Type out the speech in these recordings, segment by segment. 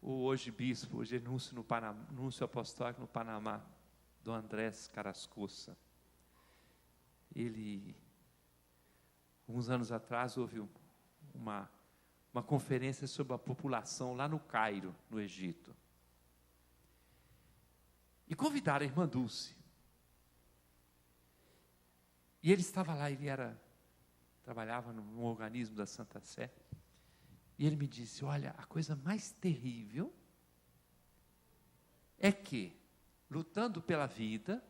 o hoje bispo, hoje núncio, no Panamá, núncio apostólico no Panamá, Dom Andrés Carrascosa. Ele, uns anos atrás, houve uma conferência sobre a população lá no Cairo, no Egito. E convidaram a irmã Dulce. E ele estava lá, trabalhava num organismo da Santa Sé. E ele me disse, olha, a coisa mais terrível é que, lutando pela vida,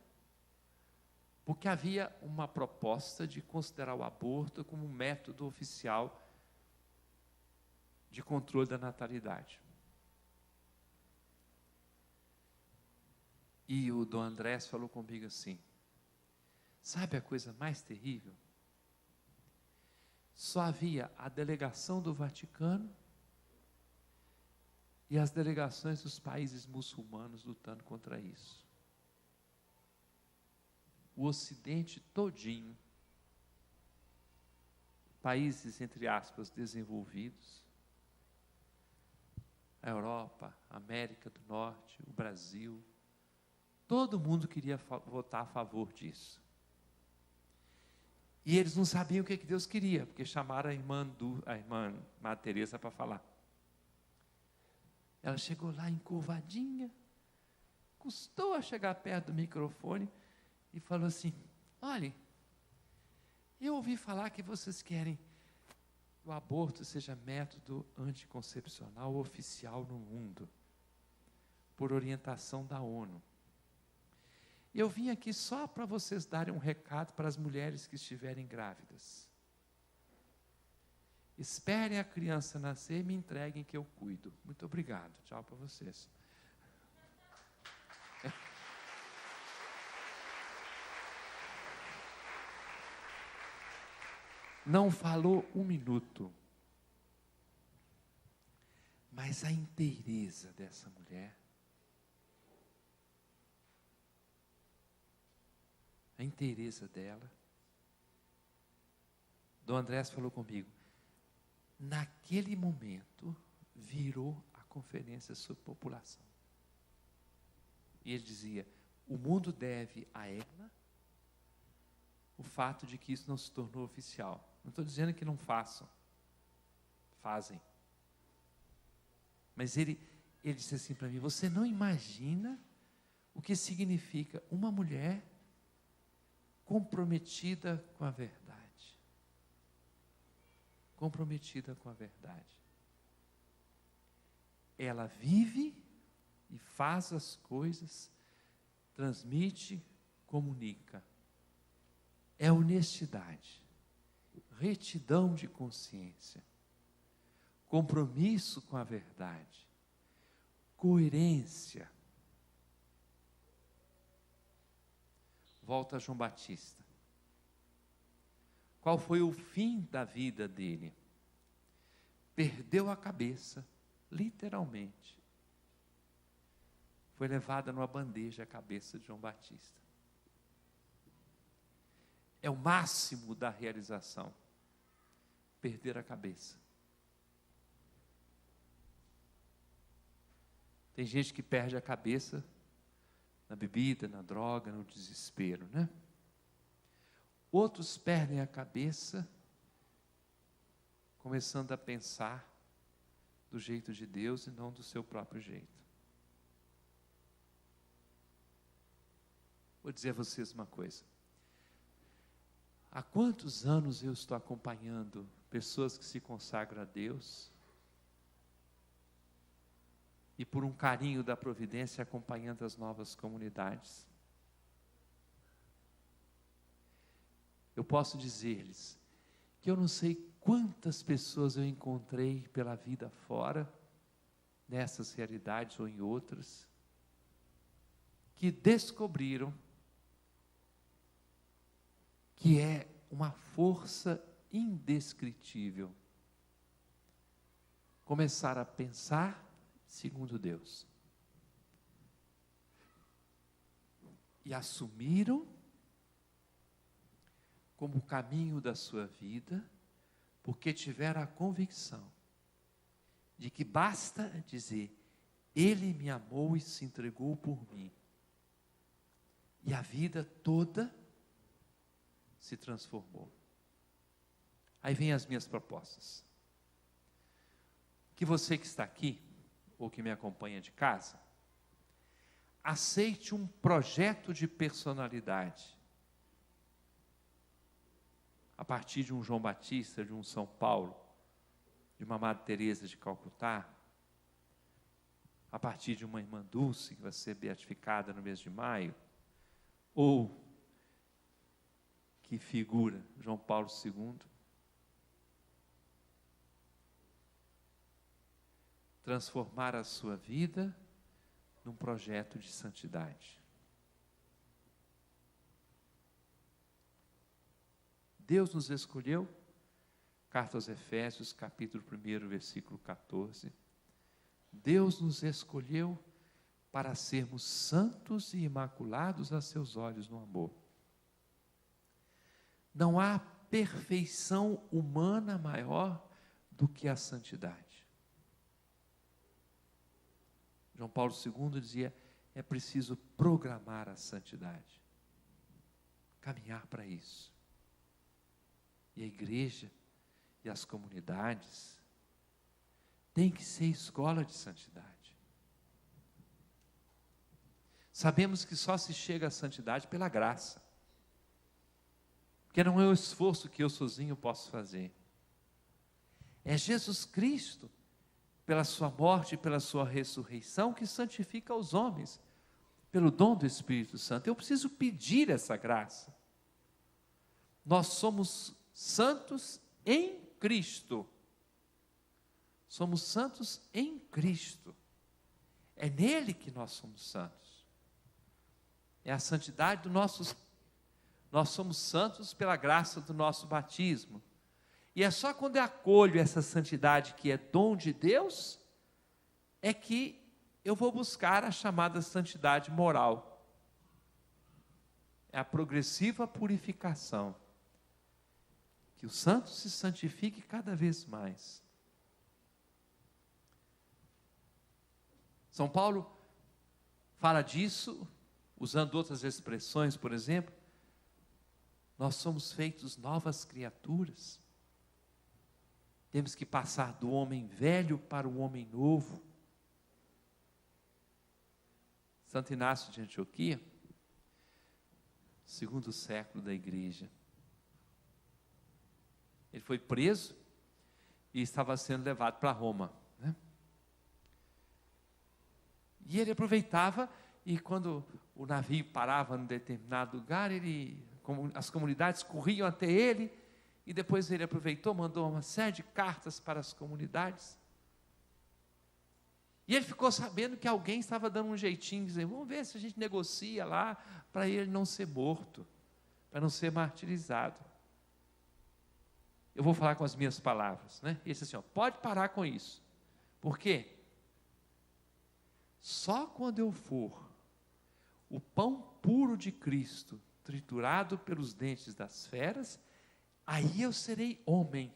porque havia uma proposta de considerar o aborto como um método oficial de controle da natalidade. E o Dom Andrés falou comigo assim, sabe a coisa mais terrível? Só havia a delegação do Vaticano e as delegações dos países muçulmanos lutando contra isso. O Ocidente todinho, países, entre aspas, desenvolvidos, a Europa, a América do Norte, o Brasil, todo mundo queria votar a favor disso. E eles não sabiam o que Deus queria, porque chamaram a irmã Madre Teresa para falar. Ela chegou lá encurvadinha, custou a chegar perto do microfone e falou assim, olha, eu ouvi falar que vocês querem que o aborto seja método anticoncepcional oficial no mundo, por orientação da ONU. Eu vim aqui só para vocês darem um recado para as mulheres que estiverem grávidas. Esperem a criança nascer e me entreguem que eu cuido. Muito obrigado. Tchau para vocês. Não falou um minuto. Mas a inteireza dessa mulher, a inteireza dela. Dom Andrés falou comigo, naquele momento, virou a conferência sobre população. E ele dizia, o mundo deve a ela o fato de que isso não se tornou oficial. Não estou dizendo que não façam. Fazem. Mas ele disse assim para mim, você não imagina o que significa uma mulher comprometida com a verdade. Comprometida com a verdade. Ela vive e faz as coisas, transmite, comunica. É honestidade, retidão de consciência, compromisso com a verdade, coerência. Volta a João Batista. Qual foi o fim da vida dele? Perdeu a cabeça, literalmente. Foi levada numa bandeja a cabeça de João Batista. É o máximo da realização. Perder a cabeça. Tem gente que perde a cabeça na bebida, na droga, no desespero, né? Outros perdem a cabeça começando a pensar do jeito de Deus e não do seu próprio jeito. Vou dizer a vocês uma coisa. Há quantos anos eu estou acompanhando pessoas que se consagram a Deus e por um carinho da providência acompanhando as novas comunidades? Eu posso dizer-lhes que eu não sei quantas pessoas eu encontrei pela vida fora, nessas realidades ou em outras, que descobriram que é uma força indescritível começar a pensar segundo Deus. E assumiram como o caminho da sua vida, porque tiveram a convicção de que basta dizer, Ele me amou e se entregou por mim. E a vida toda se transformou. Aí vem as minhas propostas. Que você que está aqui, ou que me acompanha de casa, aceite um projeto de personalidade. A partir de um João Batista, de um São Paulo, de uma Madre Teresa de Calcutá, a partir de uma irmã Dulce, que vai ser beatificada no mês de maio, ou que figura João Paulo II, transformar a sua vida num projeto de santidade. Deus nos escolheu, carta aos Efésios, capítulo 1, versículo 14. Deus nos escolheu para sermos santos e imaculados a seus olhos no amor. Não há perfeição humana maior do que a santidade. João Paulo II dizia, é preciso programar a santidade, caminhar para isso. E a igreja e as comunidades têm que ser escola de santidade. Sabemos que só se chega à santidade pela graça, porque não é o esforço que eu sozinho posso fazer. É Jesus Cristo, pela sua morte e pela sua ressurreição, que santifica os homens, pelo dom do Espírito Santo. Eu preciso pedir essa graça. Nós somos santos em Cristo. Somos santos em Cristo. É nele que nós somos santos. É a santidade do nosso... Nós somos santos pela graça do nosso batismo. E é só quando eu acolho essa santidade que é dom de Deus, é que eu vou buscar a chamada santidade moral. É a progressiva purificação. Que o santo se santifique cada vez mais. São Paulo fala disso, usando outras expressões, por exemplo, nós somos feitos novas criaturas. Temos que passar do homem velho para o homem novo. Santo Inácio de Antioquia, segundo século da igreja. Ele foi preso e estava sendo levado para Roma, né? E ele aproveitava, e quando o navio parava em determinado lugar, as comunidades corriam até ele, e depois ele aproveitou, mandou uma série de cartas para as comunidades. E ele ficou sabendo que alguém estava dando um jeitinho, dizendo, vamos ver se a gente negocia lá, para ele não ser morto, para não ser martirizado. Eu vou falar com as minhas palavras, né? Ele disse assim, pode parar com isso. Por quê? Só quando eu for o pão puro de Cristo, triturado pelos dentes das feras, aí eu serei homem.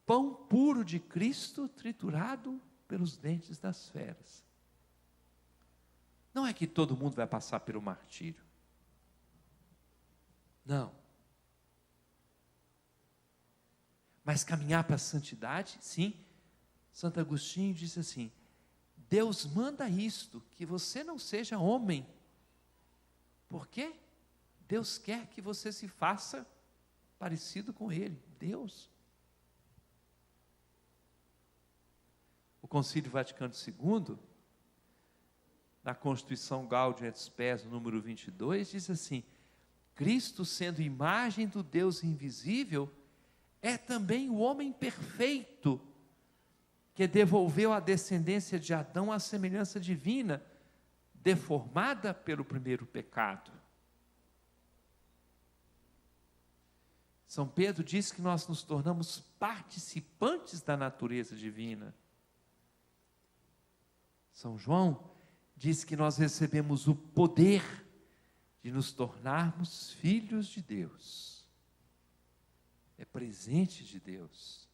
Pão puro de Cristo, triturado pelos dentes das feras. Não é que todo mundo vai passar pelo martírio. Não. Mas caminhar para a santidade, sim. Santo Agostinho disse assim, Deus manda isto, que você não seja homem. Por quê? Deus quer que você se faça parecido com Ele, Deus. O Concílio Vaticano II, na Constituição Gaudium et Spes, número 22, diz assim, Cristo, sendo imagem do Deus invisível, é também o homem perfeito, que devolveu a descendência de Adão à semelhança divina, deformada pelo primeiro pecado. São Pedro diz que nós nos tornamos participantes da natureza divina. São João diz que nós recebemos o poder de nos tornarmos filhos de Deus. É presente de Deus.